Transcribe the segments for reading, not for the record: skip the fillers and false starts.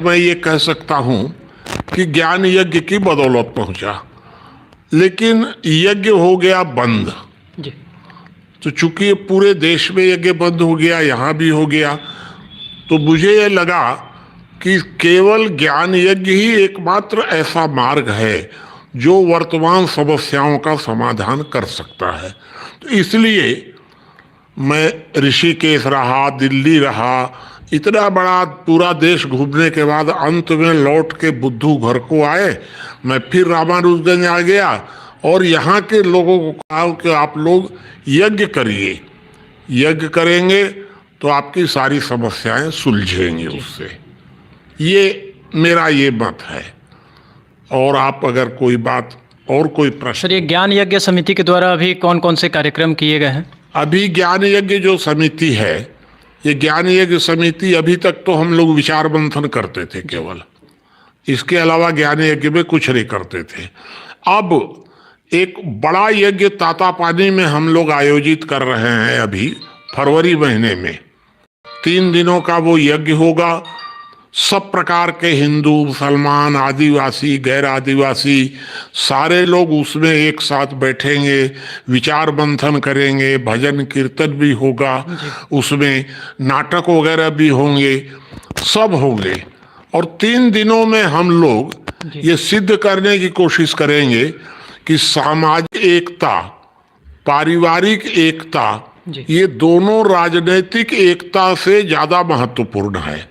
मैं ये कह सकता हूँ कि ज्ञान यज्ञ की बदौलत पहुंचा, लेकिन यज्ञ हो गया बंद। जी। तो चूंकि ये पूरे देश में यज्ञ बंद हो गया, यहाँ भी हो गया, तो मुझे ये लगा कि केवल ज्ञान यज्ञ ही एकमात्र ऐसा मार्ग है जो वर्तमान समस्याओं का समाधान कर सकता है। तो इसलिए मैं ऋषिकेश रहा, दिल्ली रहा, इतना बड़ा पूरा देश घूमने के बाद अंत में लौट के बुद्धू घर को आए। मैं फिर रामानुजगंज आ गया और यहाँ के लोगों को कहा कि आप लोग यज्ञ करिए, यज्ञ करेंगे तो आपकी सारी समस्याएं सुलझेंगी उससे। ये मेरा ये मत है। और आप अगर कोई बात और कोई प्रश्न। सर, ये ज्ञान यज्ञ समिति के द्वारा अभी कौन कौन से कार्यक्रम किए गए हैं? अभी ज्ञान यज्ञ जो समिति है, ये ज्ञान यज्ञ समिति, अभी तक तो हम लोग विचार मंथन करते थे केवल, इसके अलावा ज्ञान यज्ञ में कुछ नहीं करते थे। अब एक बड़ा यज्ञ तातापानी में हम लोग आयोजित कर रहे हैं अभी फरवरी महीने में। 3 दिनों का वो यज्ञ होगा। सब प्रकार के हिंदू, मुसलमान, आदिवासी, गैर आदिवासी सारे लोग उसमें एक साथ बैठेंगे, विचार मंथन करेंगे, भजन कीर्तन भी होगा, उसमें नाटक वगैरह भी होंगे, सब होंगे। और 3 दिनों में हम लोग ये सिद्ध करने की कोशिश करेंगे कि सामाजिक एकता, पारिवारिक एकता, ये दोनों राजनीतिक एकता से ज्यादा महत्वपूर्ण है।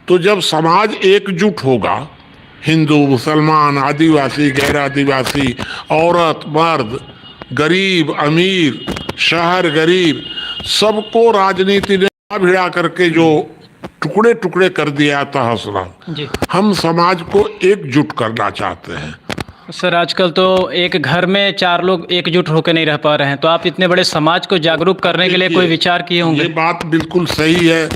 तो जब समाज एकजुट होगा, हिंदू, मुसलमान, आदिवासी, गैर आदिवासी, औरत, मर्द, गरीब, अमीर, शहर, गरीब, सबको राजनीति ने भिड़ा करके जो टुकड़े टुकड़े कर दिया था हौसला, हम समाज को एकजुट करना चाहते हैं। सर, आजकल तो एक घर में 4 लोग एकजुट होकर नहीं रह पा रहे हैं, तो आप इतने बड़े समाज को जागरूक करने के लिए कोई विचार किए होंगे? ये बात बिल्कुल सही है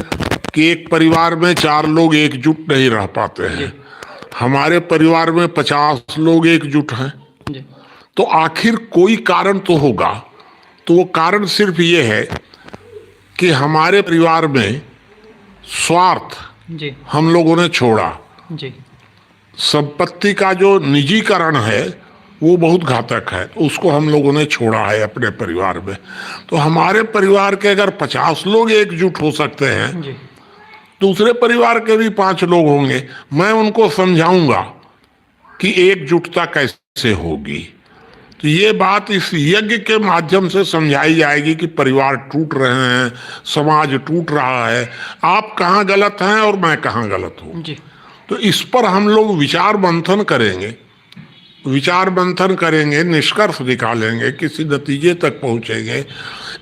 कि एक परिवार में 4 लोग एकजुट नहीं रह पाते हैं। हमारे परिवार में 50 लोग एकजुट हैं। तो आखिर कोई कारण तो होगा। तो वो कारण सिर्फ ये है कि हमारे परिवार में स्वार्थ हम लोगों ने छोड़ा। संपत्ति का जो निजीकरण है वो बहुत घातक है, उसको हम लोगों ने छोड़ा है अपने परिवार में। तो हमारे परिवार के अगर 50 लोग एकजुट हो सकते हैं, दूसरे परिवार के भी 5 लोग होंगे। मैं उनको समझाऊंगा कि एकजुटता कैसे होगी। तो ये बात इस यज्ञ के माध्यम से समझाई जाएगी कि परिवार टूट रहे हैं, समाज टूट रहा है, आप कहाँ गलत हैं और मैं कहाँ गलत हूँ। तो इस पर हम लोग विचार मंथन करेंगे, निष्कर्ष निकालेंगे, किसी नतीजे तक पहुँचेंगे।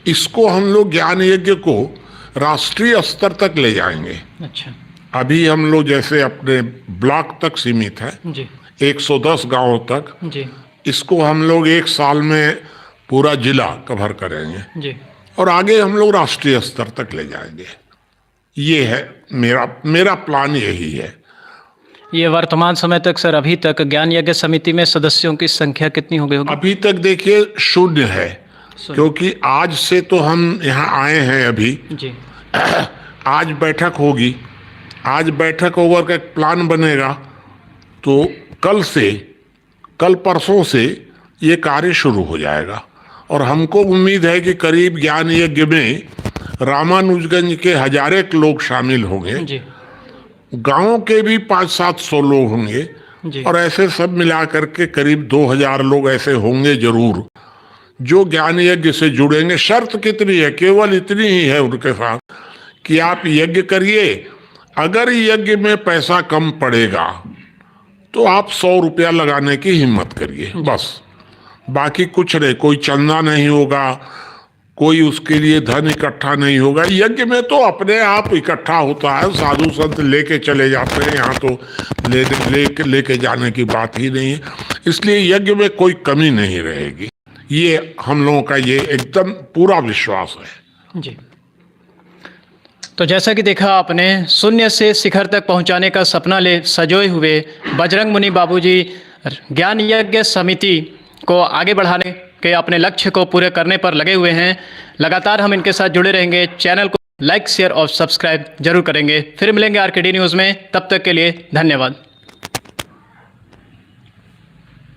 इसको हम लोग ज्ञान यज्ञ को राष्ट्रीय स्तर तक ले जाएंगे। अच्छा। अभी हम लोग जैसे अपने ब्लॉक तक सीमित है, 110 गांवों तक। इसको हम लोग 1 साल में पूरा जिला कवर करेंगे और आगे हम लोग राष्ट्रीय स्तर तक ले जाएंगे। ये है मेरा प्लान, यही है। ये वर्तमान समय तक सर, अभी तक ज्ञान यज्ञ समिति में सदस्यों की संख्या कितनी हो गई होगी? अभी तक देखिए 0 है, क्योंकि आज से तो हम यहाँ आए हैं अभी। आज बैठक होगी, आज बैठक होकर का एक प्लान बनेगा, तो कल परसों से ये कार्य शुरू हो जाएगा। और हमको उम्मीद है कि करीब ज्ञान यज्ञ में रामानुजगंज के 1000 लोग शामिल होंगे, गांव के भी 500-700 लोग होंगे, और ऐसे सब मिला करके करीब 2000 लोग ऐसे होंगे जरूर जो ज्ञान यज्ञ से जुड़ेंगे। शर्त कितनी है? केवल इतनी ही है उनके साथ कि आप यज्ञ करिए। अगर यज्ञ में पैसा कम पड़ेगा तो आप 100 रुपया लगाने की हिम्मत करिए, बस। बाकी कुछ नहीं, कोई चंदा नहीं होगा, कोई उसके लिए धन इकट्ठा नहीं होगा। यज्ञ में तो अपने आप इकट्ठा होता है, साधु संत लेके चले जाते हैं, यहाँ तो लेके जाने की बात ही नहीं है। इसलिए यज्ञ में कोई कमी नहीं रहेगी, ये हम लोगों का ये एकदम पूरा विश्वास है। तो जैसा कि देखा आपने, शून्य से शिखर तक पहुंचाने का सपना ले सजोए हुए बजरंग मुनि बाबूजी ज्ञान यज्ञ समिति को आगे बढ़ाने के अपने लक्ष्य को पूरे करने पर लगे हुए हैं। लगातार हम इनके साथ जुड़े रहेंगे। चैनल को लाइक शेयर और सब्सक्राइब जरूर करेंगे। फिर मिलेंगे आरकेडी न्यूज़ में, तब तक के लिए धन्यवाद।